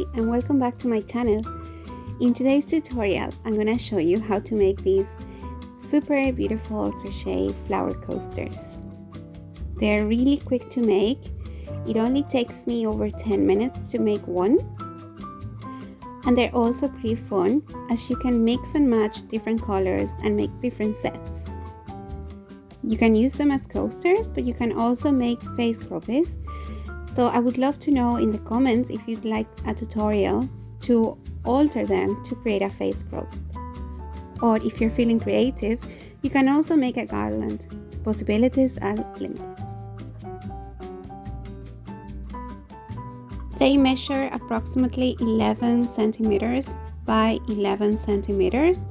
Hi and welcome back to my channel. In today's tutorial I'm going to show you how to make these super beautiful crochet flower coasters. They're really quick to make. It only takes me over 10 minutes to make one. And they're also pretty fun as you can mix and match different colors and make different sets. You can use them as coasters, but you can also make face scrubbies. So I would love to know in the comments if you'd like a tutorial to alter them to create a face scrub. Or if you're feeling creative, you can also make a garland. Possibilities are limitless. They measure approximately 11 centimeters by 11 centimeters.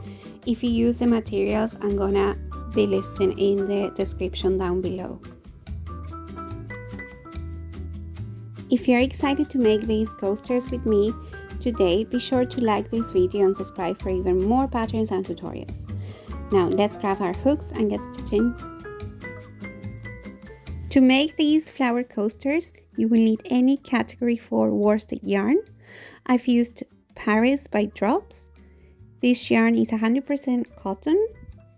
If you use the materials I'm gonna be listing in the description down below. If you're excited to make these coasters with me today, be sure to like this video and subscribe for even more patterns and tutorials. Now let's grab our hooks and get stitching. To make these flower coasters, you will need any category 4 worsted yarn. I've used Paris by Drops. This yarn is 100% cotton,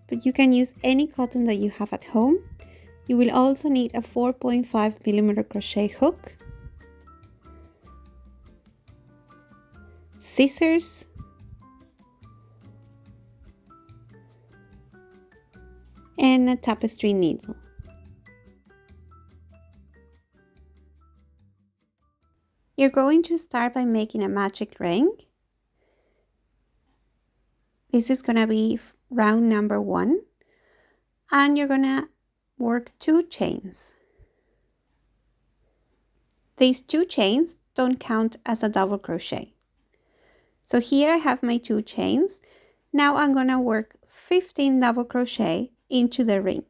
but you can use any cotton that you have at home. You will also need a 4.5mm crochet hook, scissors, and a tapestry needle. You're going to start by making a magic ring. This is going to be round number 1, and you're going to work 2 chains. These 2 chains don't count as a double crochet. So here I have my 2 chains. Now I'm going to work 15 double crochet into the ring.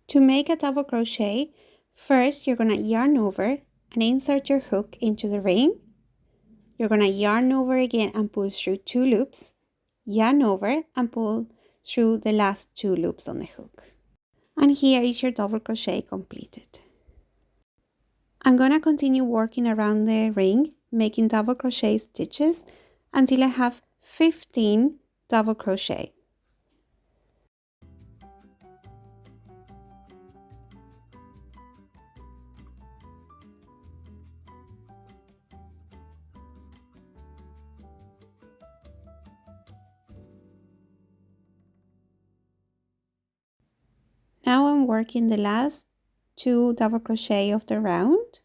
To make a double crochet, first you're going to yarn over and insert your hook into the ring. You're going to yarn over again and pull through 2 loops, yarn over and pull through the last 2 loops on the hook. And here is your double crochet completed. I'm going to continue working around the ring, making double crochet stitches until I have 15 double crochet. Now I'm working the last 2 double crochet of the round.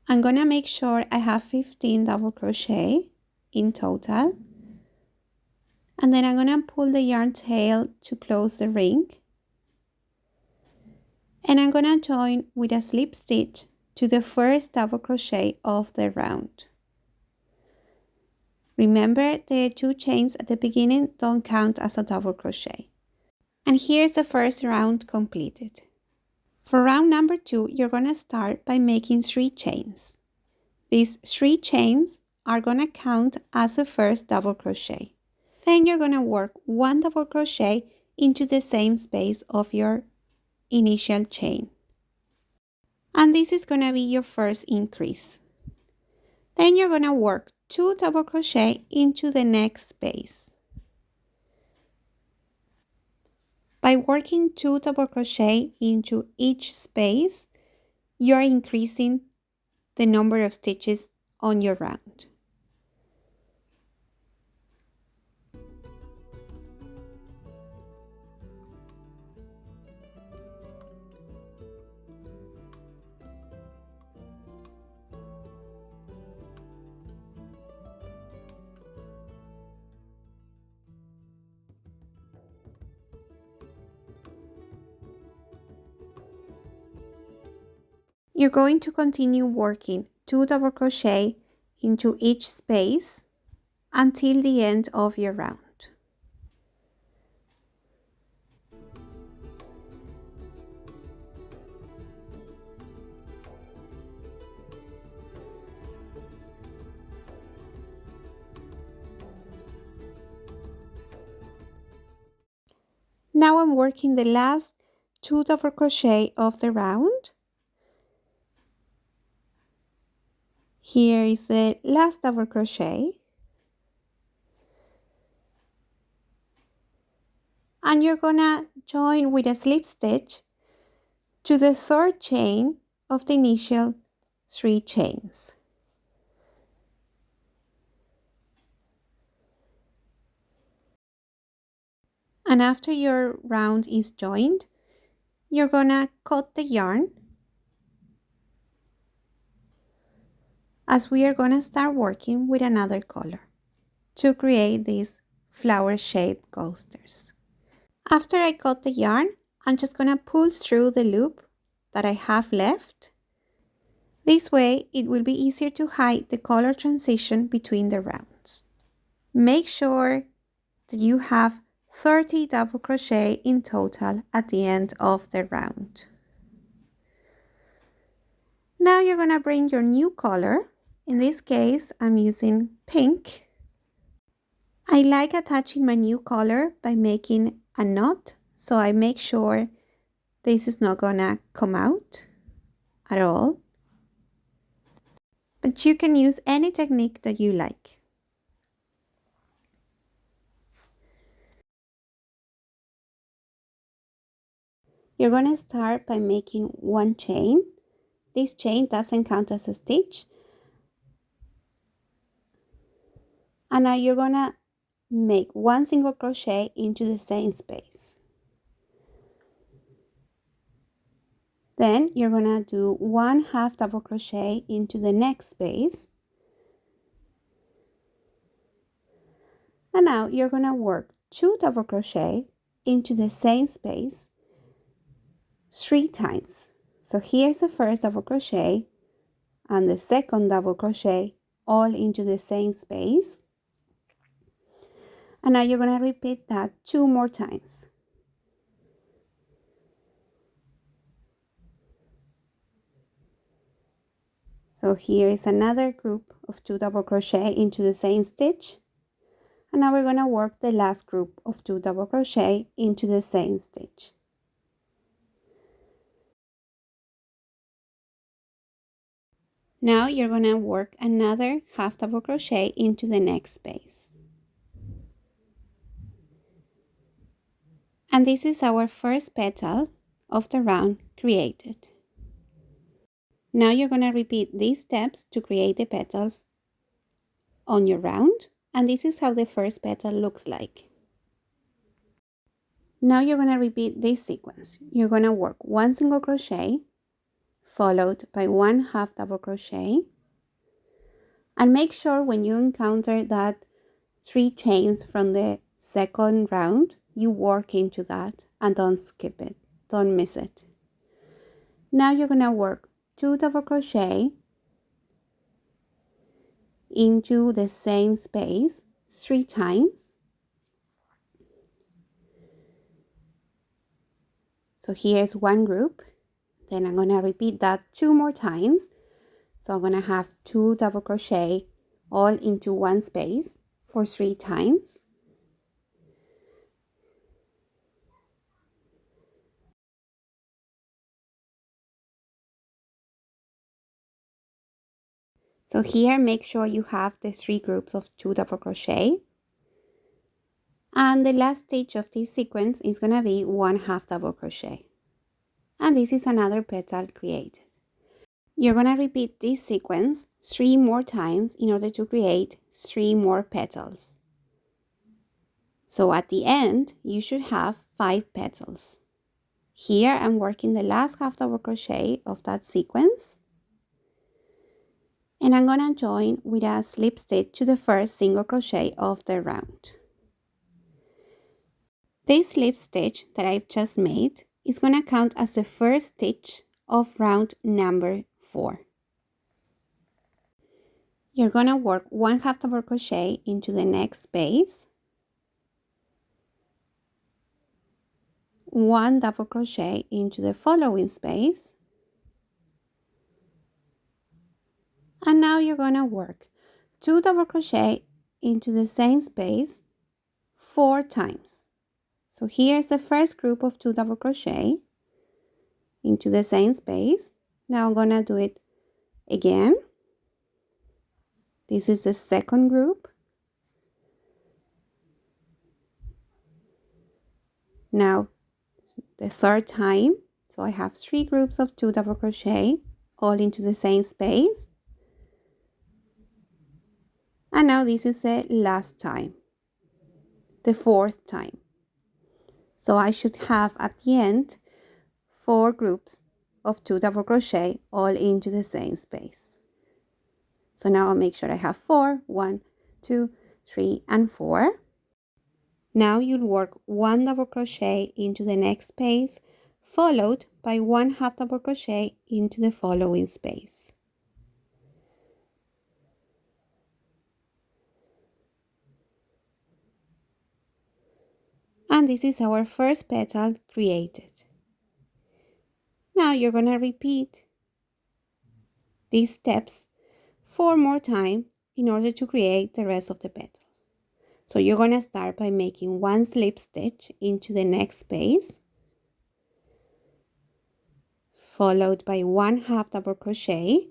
I'm going to make sure I have 15 double crochet in total. And then I'm going to pull the yarn tail to close the ring. And I'm going to join with a slip stitch to the first double crochet of the round. Remember, the 2 chains at the beginning don't count as a double crochet. And here's the first round completed. For round number 2, you're going to start by making 3 chains. These 3 chains are going to count as the first double crochet. Then you're going to work 1 double crochet into the same space of your initial chain. And this is going to be your first increase. Then you're going to work 2 double crochet into the next space. By working 2 double crochet into each space, you're increasing the number of stitches on your round. You're going to continue working 2 double crochet into each space until the end of your round. Now I'm working the last 2 double crochet of the round. Here is the last double crochet, and you're gonna join with a slip stitch to the third chain of the initial 3 chains. And after your round is joined, you're gonna cut the yarn, as we are gonna start working with another color to create these flower shaped coasters. After I cut the yarn, I'm just gonna pull through the loop that I have left. This way it will be easier to hide the color transition between the rounds. Make sure that you have 30 double crochet in total at the end of the round. Now you're gonna bring your new color. In this case, I'm using pink. I like attaching my new color by making a knot, so I make sure this is not gonna come out at all. But you can use any technique that you like. You're gonna start by making one chain. This chain doesn't count as a stitch. And now you're gonna make one single crochet into the same space. Then you're gonna do 1/2 double crochet into the next space. And now you're gonna work 2 double crochet into the same space 3 times. So here's the first double crochet and the second double crochet all into the same space. And now you're gonna repeat that 2 more times. So here is another group of 2 double crochet into the same stitch. And now we're gonna work the last group of 2 double crochet into the same stitch. Now you're gonna work another 1/2 double crochet into the next space. And this is our first petal of the round created. Now you're gonna repeat these steps to create the petals on your round, and this is how the first petal looks like. Now you're gonna repeat this sequence. You're gonna work 1 single crochet followed by 1/2 double crochet, and make sure when you encounter that 3 chains from the second round, you work into that and don't skip it, don't miss it. Now you're gonna work 2 double crochet into the same space 3 times. So here's one group, then I'm gonna repeat that 2 more times. So I'm gonna have 2 double crochet all into one space for 3 times. So here, make sure you have the 3 groups of 2 double crochet. And the last stitch of this sequence is gonna be 1/2 double crochet. And this is another petal created. You're gonna repeat this sequence 3 more times in order to create 3 more petals. So at the end, you should have 5 petals. Here I'm working the last 1/2 double crochet of that sequence. And I'm gonna join with a slip stitch to the first single crochet of the round. This slip stitch that I've just made is gonna count as the first stitch of round number 4. You're gonna work 1/2 double crochet into the next space, 1 double crochet into the following space, and now you're gonna work 2 double crochet into the same space 4 times. So here's the first group of 2 double crochet into the same space. Now I'm gonna do it again. This is the second group. Now the third time. So I have 3 groups of 2 double crochet all into the same space. And now this is the last time, the fourth time. So I should have at the end 4 groups of 2 double crochet all into the same space. So now I'll make sure I have 4, 1, 2, 3, and 4. Now you'll work 1 double crochet into the next space, followed by 1 half double crochet into the following space. And this is our first petal created. Now you're going to repeat these steps 4 more times in order to create the rest of the petals. So you're going to start by making 1 slip stitch into the next space, followed by 1 half double crochet,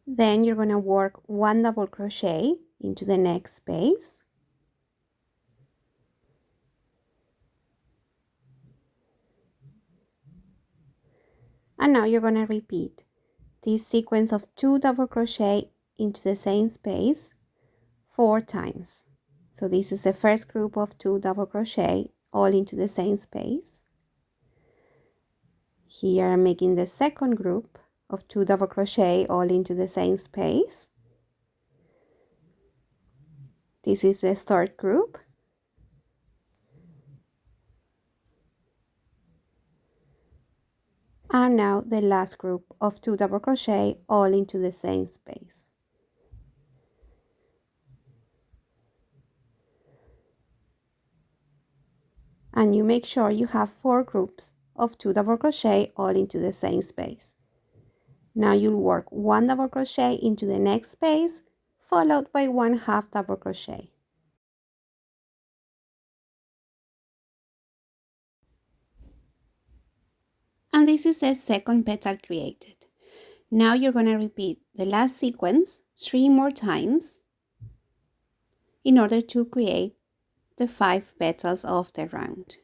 then you're going to work 1 double crochet into the next space, and now you're going to repeat this sequence of 2 double crochet into the same space 4 times. So this is the first group of 2 double crochet all into the same space. Here I'm making the second group of 2 double crochet all into the same space. This is the third group. And now the last group of 2 double crochet all into the same space. And you make sure you have 4 groups of 2 double crochet all into the same space. Now you'll work 1 double crochet into the next space, followed by 1 half double crochet. And this is the second petal created. Now you're going to repeat the last sequence 3 more times in order to create the 5 petals of the round.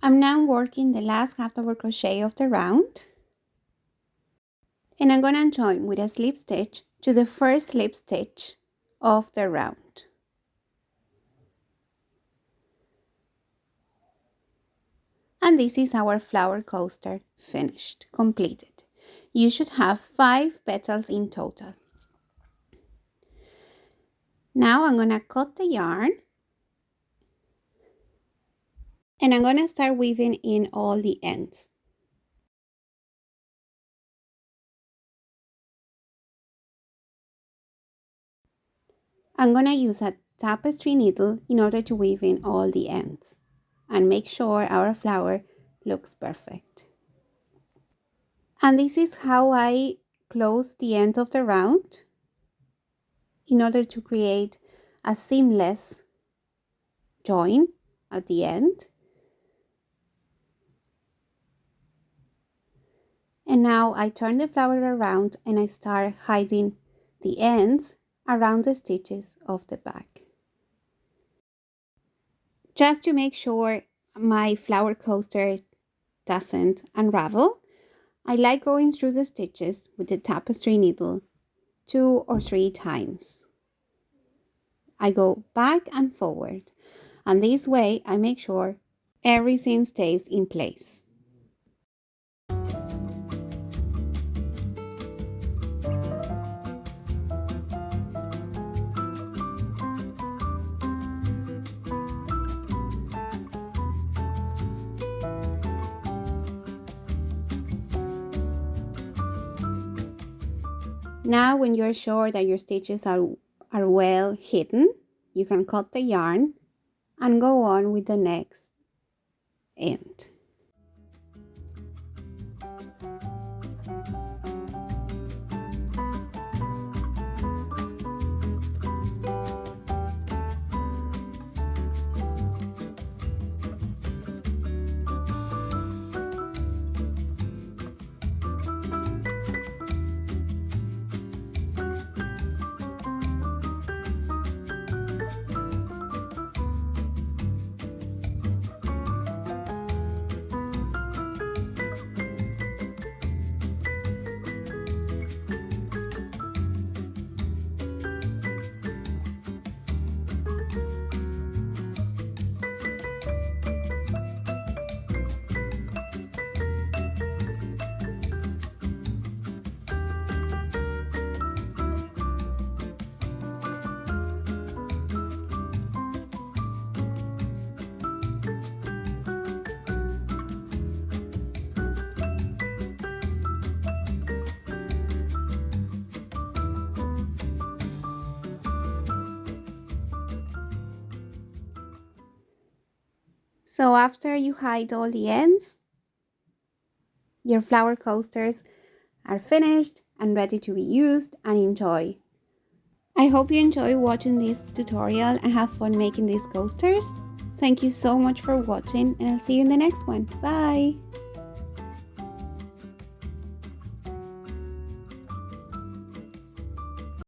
I'm now working the last half double crochet of the round, and I'm going to join with a slip stitch to the first slip stitch of the round. And this is our flower coaster finished, completed. You should have 5 petals in total. Now I'm going to cut the yarn, and I'm going to start weaving in all the ends. I'm going to use a tapestry needle in order to weave in all the ends and make sure our flower looks perfect. And this is how I close the end of the round in order to create a seamless join at the end. And now I turn the flower around and I start hiding the ends around the stitches of the back. Just to make sure my flower coaster doesn't unravel, I like going through the stitches with the tapestry needle 2 or 3 times. I go back and forward, and this way I make sure everything stays in place. Now when you're sure that your stitches are well hidden, you can cut the yarn and go on with the next end. So after you hide all the ends, your flower coasters are finished and ready to be used and enjoy. I hope you enjoy watching this tutorial and have fun making these coasters. Thank you so much for watching, and I'll see you in the next one. Bye!